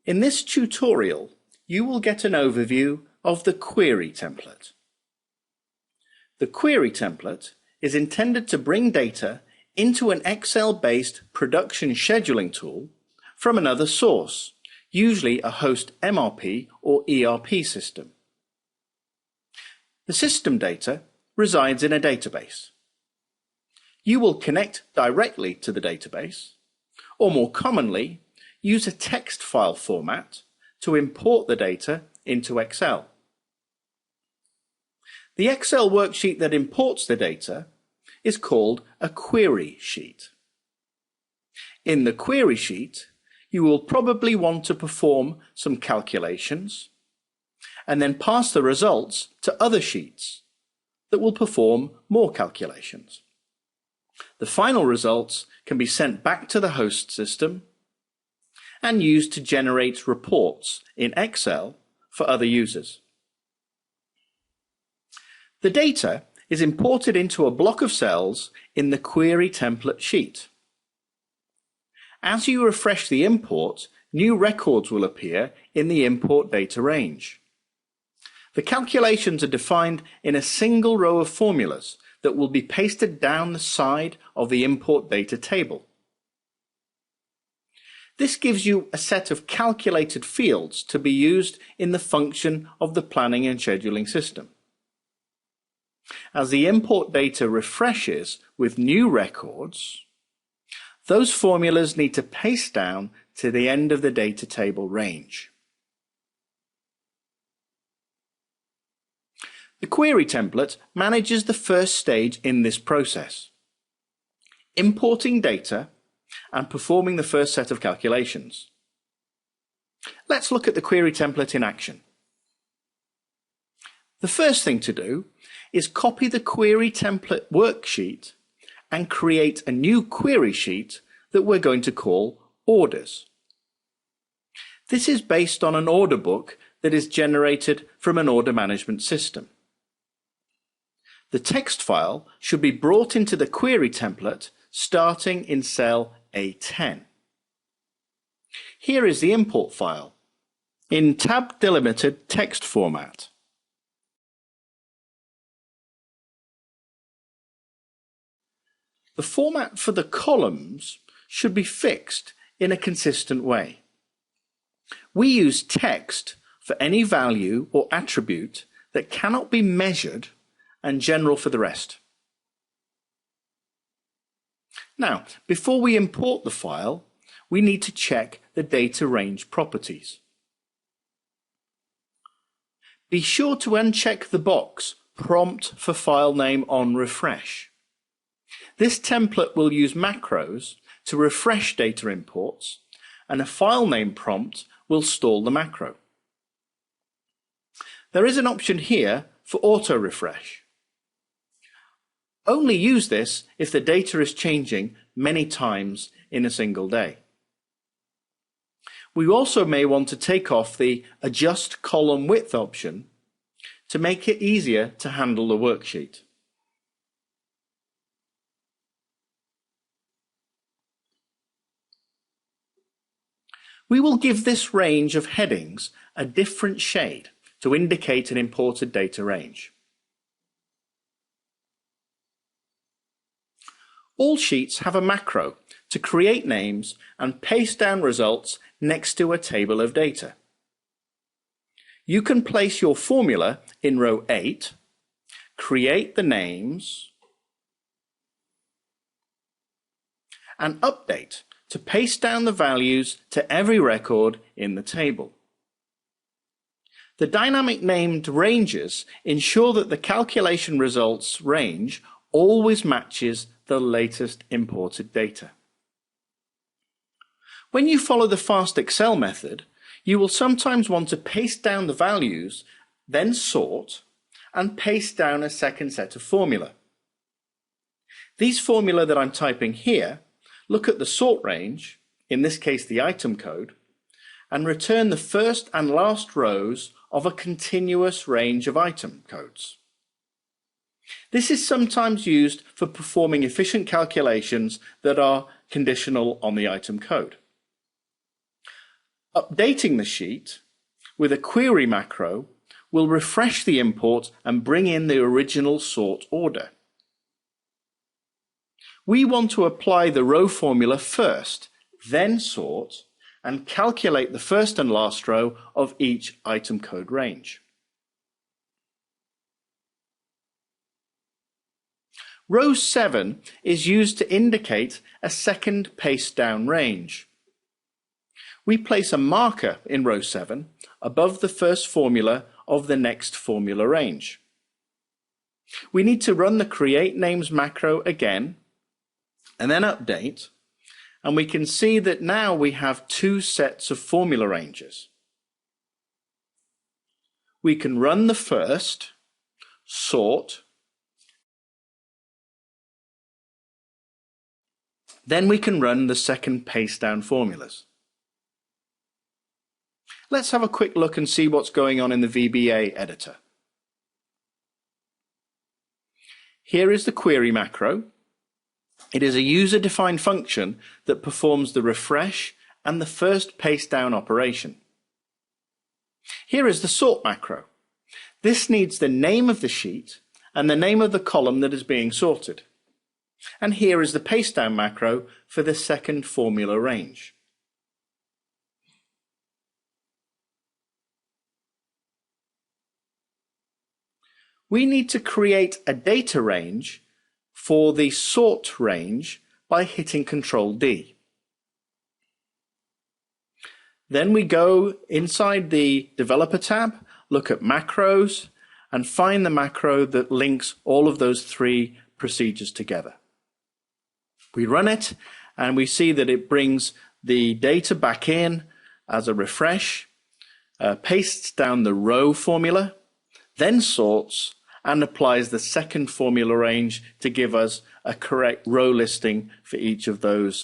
In this tutorial, you will get an overview of the query template. The query template is intended to bring data into an Excel-based production scheduling tool from another source, usually a host MRP or ERP system. The system data resides in a database. You will connect directly to the database, or more commonly, use a text file format to import the data into Excel. The Excel worksheet that imports the data is called a query sheet. In the query sheet, you will probably want to perform some calculations and then pass the results to other sheets that will perform more calculations. The final results can be sent back to the host system and used to generate reports in Excel for other users. The data is imported into a block of cells in the query template sheet. As you refresh the import, new records will appear in the import data range. The calculations are defined in a single row of formulas that will be pasted down the side of the import data table. This gives you a set of calculated fields to be used in the function of the planning and scheduling system. As the import data refreshes with new records, those formulas need to paste down to the end of the data table range. The query template manages the first stage in this process, importing data and performing the first set of calculations. Let's look at the query template in action. The first thing to do is copy the query template worksheet and create a new query sheet that we're going to call orders. This is based on an order book that is generated from an order management system. The text file should be brought into the query template starting in cell A10. Here is the import file in tab delimited text format. The format for the columns should be fixed in a consistent way. We use text for any value or attribute that cannot be measured and general for the rest. Now, before we import the file, we need to check the data range properties. Be sure to uncheck the box Prompt for file name on refresh. This template will use macros to refresh data imports, and a file name prompt will stall the macro. There is an option here for auto refresh. Only use this if the data is changing many times in a single day. We also may want to take off the Adjust Column Width option to make it easier to handle the worksheet. We will give this range of headings a different shade to indicate an imported data range. All sheets have a macro to create names and paste down results next to a table of data. You can place your formula in row 8, create the names, and update to paste down the values to every record in the table. The dynamic named ranges ensure that the calculation results range always matches the latest imported data. When you follow the Fast Excel method, you will sometimes want to paste down the values, then sort, and paste down a second set of formula. These formula that I'm typing here look at the sort range, in this case the item code, and return the first and last rows of a continuous range of item codes. This is sometimes used for performing efficient calculations that are conditional on the item code. Updating the sheet with a query macro will refresh the import and bring in the original sort order. We want to apply the row formula first, then sort, and calculate the first and last row of each item code range. Row 7 is used to indicate a second paste down range. We place a marker in row 7 above the first formula of the next formula range. We need to run the create names macro again and then update, and we can see that now we have two sets of formula ranges. We can run the first, sort, then we can run the second paste down formulas. Let's have a quick look and see what's going on in the VBA editor. Here is the query macro. It is a user-defined function that performs the refresh and the first paste down operation. Here is the sort macro. This needs the name of the sheet and the name of the column that is being sorted. And here is the paste down macro for the second formula range. We need to create a data range for the sort range by hitting Ctrl D. Then we go inside the Developer tab, look at macros, and find the macro that links all of those three procedures together. We run it, and we see that it brings the data back in as a refresh, pastes down the row formula, then sorts, and applies the second formula range to give us a correct row listing for each of those